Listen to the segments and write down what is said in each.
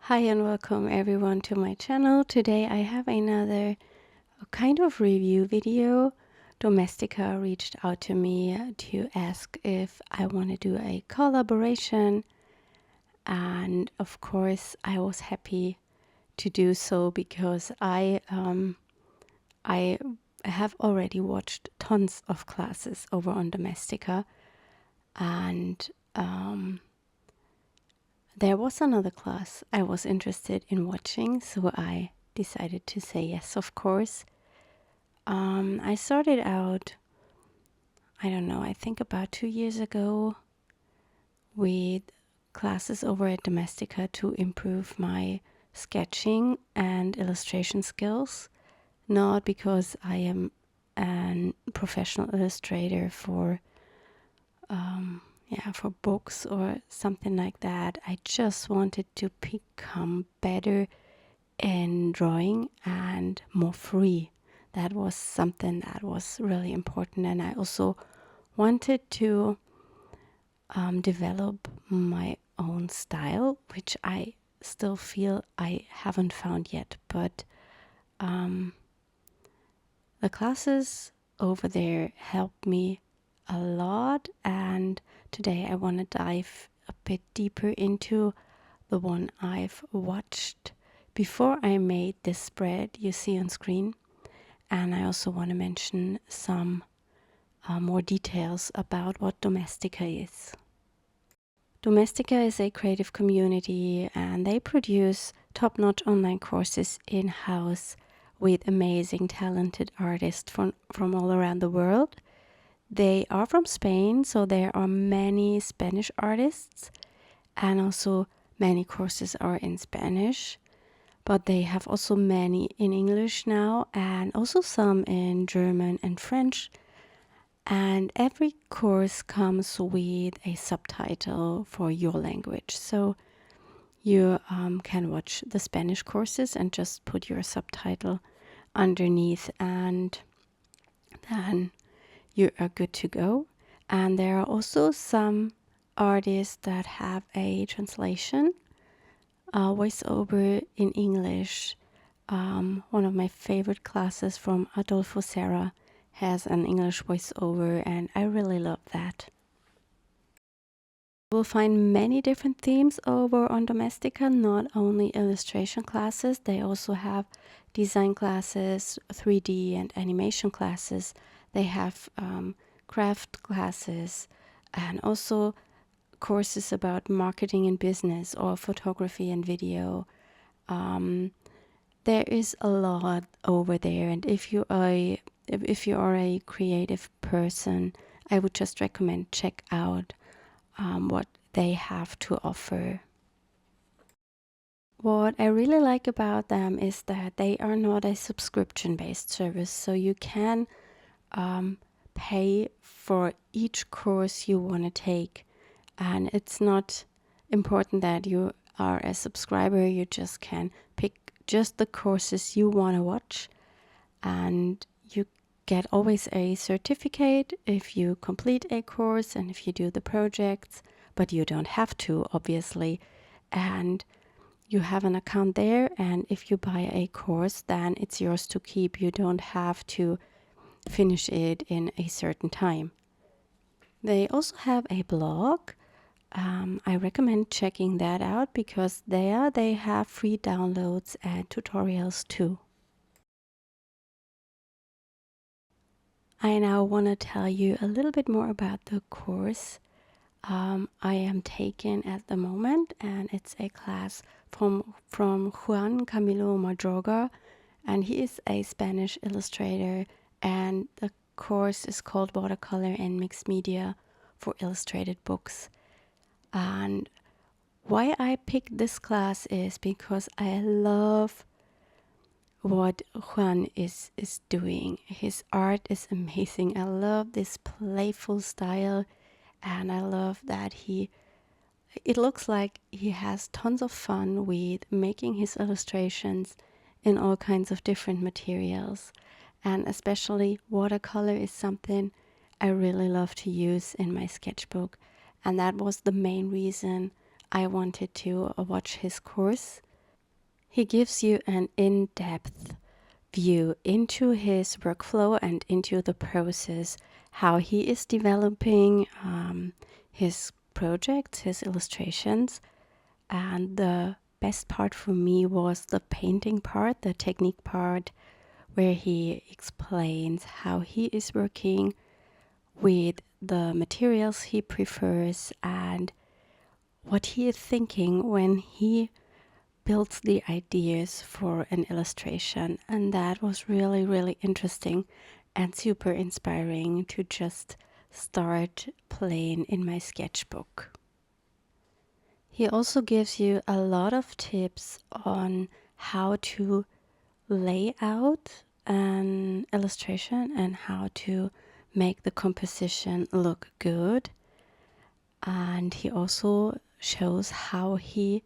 Hi and welcome everyone to my channel. Today I have another kind of review video. Domestika reached out to me to ask if I want to do a collaboration, and of course I was happy to do so because I have already watched tons of classes over on Domestika, and there was another class I was interested in watching, so I decided to say yes, of course. I started out, I don't know, I think about 2 years ago with classes over at Domestika to improve my sketching and illustration skills. Not because I am a professional illustrator for books or something like that. I just wanted to become better in drawing and more free. That was something that was really important, and I also wanted to develop my own style, which I still feel I haven't found yet. But the classes over there helped me a lot, and today I want to dive a bit deeper into the one I've watched before I made this spread you see on screen. And I also want to mention some more details about what Domestika is. Domestika is a creative community, and they produce top-notch online courses in-house with amazing talented artists from all around the world. They are from Spain, so there are many Spanish artists, and also many courses are in Spanish, but they have also many in English now, and also some in German and French. And every course comes with a subtitle for your language, so you can watch the Spanish courses and just put your subtitle underneath, and then you are good to go. And there are also some artists that have a translation voiceover in English. One of my favorite classes from Adolfo Serra has an English voiceover, and I really love that. You'll find many different themes over on Domestika, not only illustration classes. They also have design classes, 3D and animation classes. They have craft classes, and also courses about marketing and business or photography and video. There is a lot over there, and if you are a creative person, I would just recommend check out what they have to offer. What I really like about them is that they are not a subscription-based service, so you can pay for each course you want to take, and it's not important that you are a subscriber. You just can pick just the courses you want to watch, and you get always a certificate if you complete a course and if you do the projects, but you don't have to, obviously. And you have an account there, and if you buy a course, then it's yours to keep. You don't have to finish it in a certain time. They also have a blog. I recommend checking that out because there they have free downloads and tutorials too. I now want to tell you a little bit more about the course I am taking at the moment, and it's a class from Juan Camilo Madroga, and he is a Spanish illustrator, and the course is called Watercolor and Mixed Media for Illustrated Books. And why I picked this class is because I love what Juan is doing. His art is amazing. I love this playful style, and I love that it looks like he has tons of fun with making his illustrations in all kinds of different materials. And especially watercolor is something I really love to use in my sketchbook, and that was the main reason I wanted to watch his course. He gives you an in-depth view into his workflow and into the process, how he is developing his projects, his illustrations. And the best part for me was the painting part, the technique part, where he explains how he is working with the materials he prefers and what he is thinking when he builds the ideas for an illustration. And that was really, really interesting and super inspiring to just start playing in my sketchbook. He also gives you a lot of tips on how to lay out an illustration and how to make the composition look good. And he also shows how he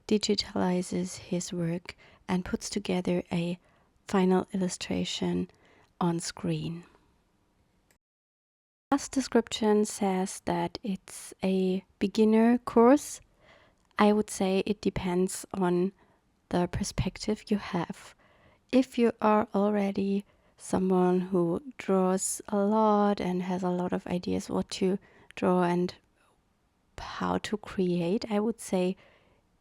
digitalizes his work and puts together a final illustration on screen. Last description says that it's a beginner course. I would say it depends on the perspective you have. If you are already someone who draws a lot and has a lot of ideas what to draw and how to create, I would say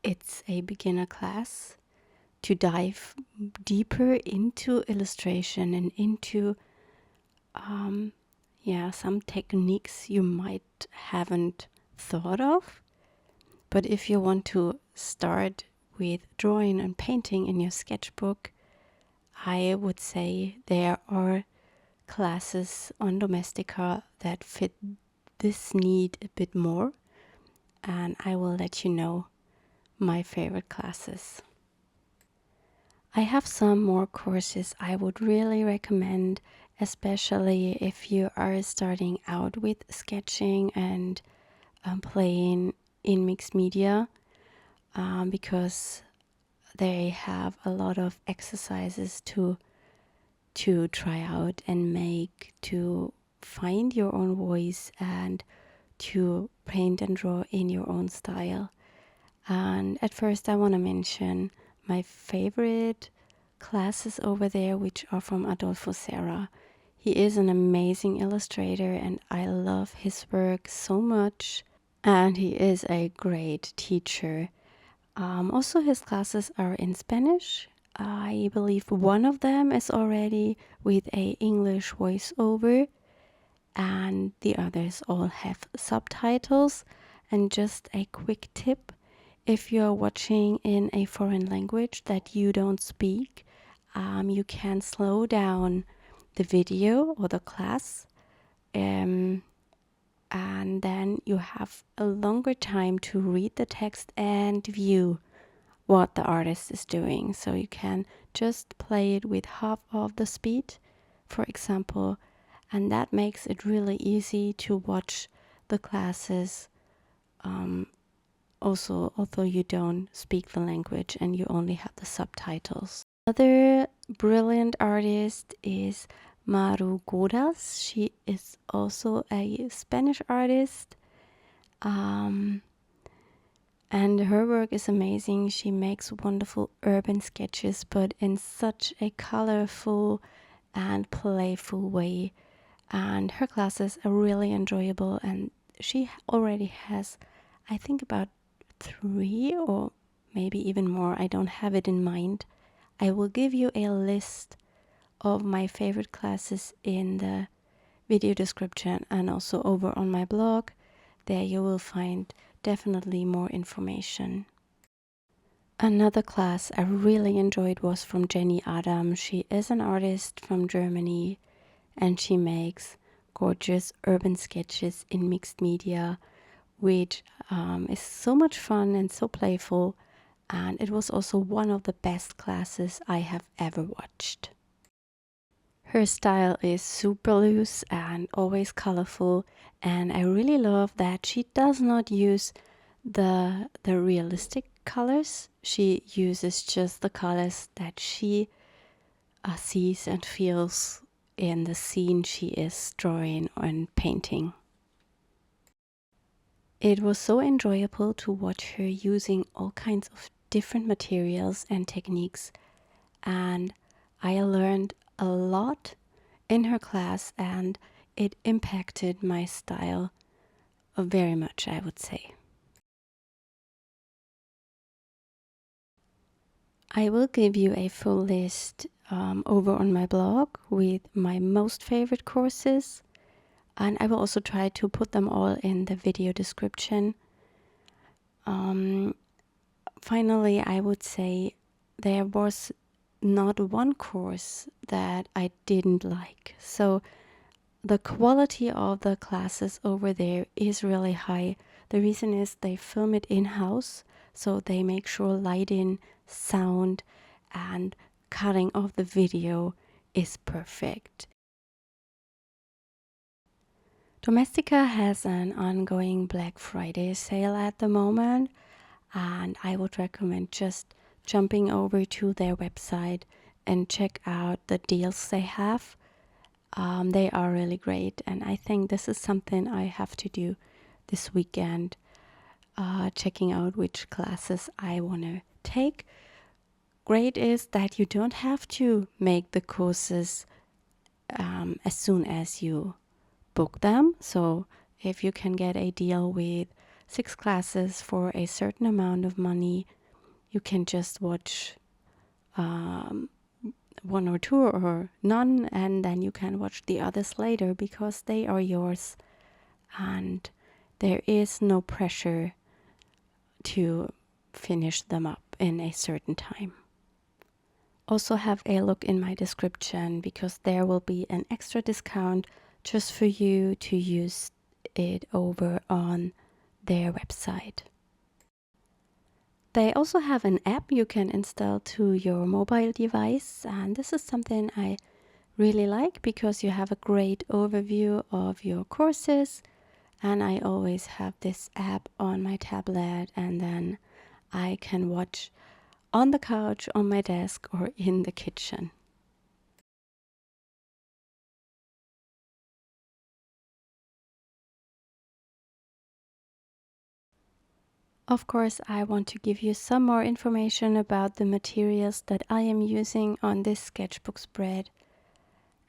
it's a beginner class to dive deeper into illustration and into some techniques you might haven't thought of. But if you want to start with drawing and painting in your sketchbook, I would say there are classes on Domestika that fit this need a bit more, and I will let you know my favorite classes. I have some more courses I would really recommend, especially if you are starting out with sketching and playing in mixed media, because they have a lot of exercises to try out and make, to find your own voice and to paint and draw in your own style. And at first I want to mention my favorite classes over there, which are from Adolfo Serra. He is an amazing illustrator and I love his work so much, and he is a great teacher. Also his classes are in Spanish. I believe one of them is already with a English voiceover, and the others all have subtitles. And just a quick tip, if you're watching in a foreign language that you don't speak, you can slow down the video or the class, and then you have a longer time to read the text and view what the artist is doing. So you can just play it with half of the speed, for example, and that makes it really easy to watch the classes, also although you don't speak the language and you only have the subtitles. Another brilliant artist is Maru Godas. She is also a Spanish artist. And her work is amazing. She makes wonderful urban sketches, but in such a colorful and playful way. And her classes are really enjoyable. And she already has, I think, about 3 or maybe even more. I don't have it in mind. I will give you a list of my favorite classes in the video description and also over on my blog. There you will find definitely more information. Another class I really enjoyed was from Jenny Adam. She is an artist from Germany and she makes gorgeous urban sketches in mixed media, which is so much fun and so playful, and it was also one of the best classes I have ever watched. Her style is super loose and always colorful, and I really love that she does not use the realistic colors. She uses just the colors that she sees and feels in the scene she is drawing and painting. It was so enjoyable to watch her using all kinds of different materials and techniques, and I learned a lot in her class, and it impacted my style very much, I would say. I will give you a full list over on my blog with my most favorite courses, and I will also try to put them all in the video description. Finally, I would say there was not one course that I didn't like. So the quality of the classes over there is really high. The reason is they film it in-house, so they make sure lighting, sound, and cutting of the video is perfect. Domestika has an ongoing Black Friday sale at the moment, and I would recommend just jumping over to their website and check out the deals they have. They are really great, and I think this is something I have to do this weekend, checking out which classes I want to take. Great is that you don't have to make the courses as soon as you book them. So if you can get a deal with 6 classes for a certain amount of money, you can just watch 1 or 2 or none, and then you can watch the others later because they are yours, and there is no pressure to finish them up in a certain time. Also have a look in my description because there will be an extra discount just for you to use it over on their website. They also have an app you can install to your mobile device, and this is something I really like because you have a great overview of your courses, and I always have this app on my tablet, and then I can watch on the couch, on my desk, or in the kitchen. Of course, I want to give you some more information about the materials that I am using on this sketchbook spread.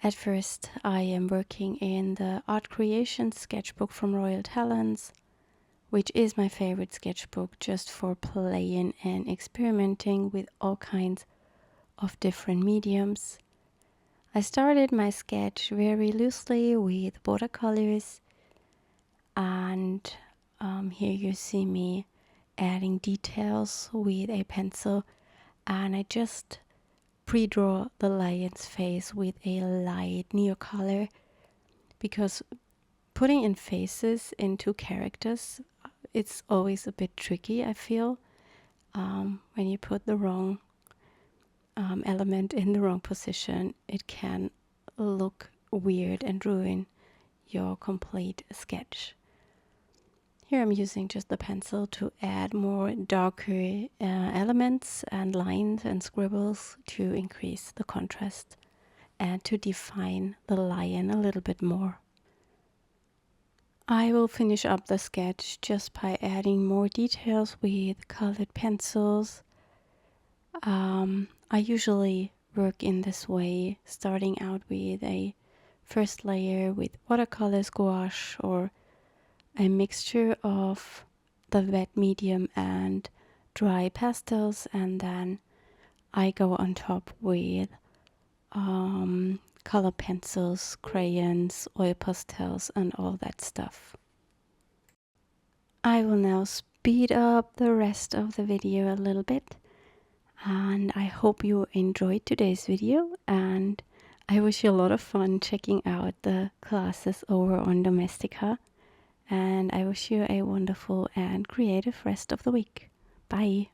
At first, I am working in the Art Creation sketchbook from Royal Talents, which is my favorite sketchbook just for playing and experimenting with all kinds of different mediums. I started my sketch very loosely with watercolors, and here you see me adding details with a pencil, and I just pre-draw the lion's face with a light neocolor because putting in faces into characters, it's always a bit tricky, I feel, when you put the wrong element in the wrong position. It can look weird and ruin your complete sketch. Here I'm using just the pencil to add more darker elements and lines and scribbles to increase the contrast and to define the lion a little bit more. I will finish up the sketch just by adding more details with colored pencils. I usually work in this way, starting out with a first layer with watercolor, gouache, or a mixture of the wet medium and dry pastels, and then I go on top with color pencils, crayons, oil pastels, and all that stuff. I will now speed up the rest of the video a little bit, and I hope you enjoyed today's video, and I wish you a lot of fun checking out the classes over on Domestika. And I wish you a wonderful and creative rest of the week. Bye.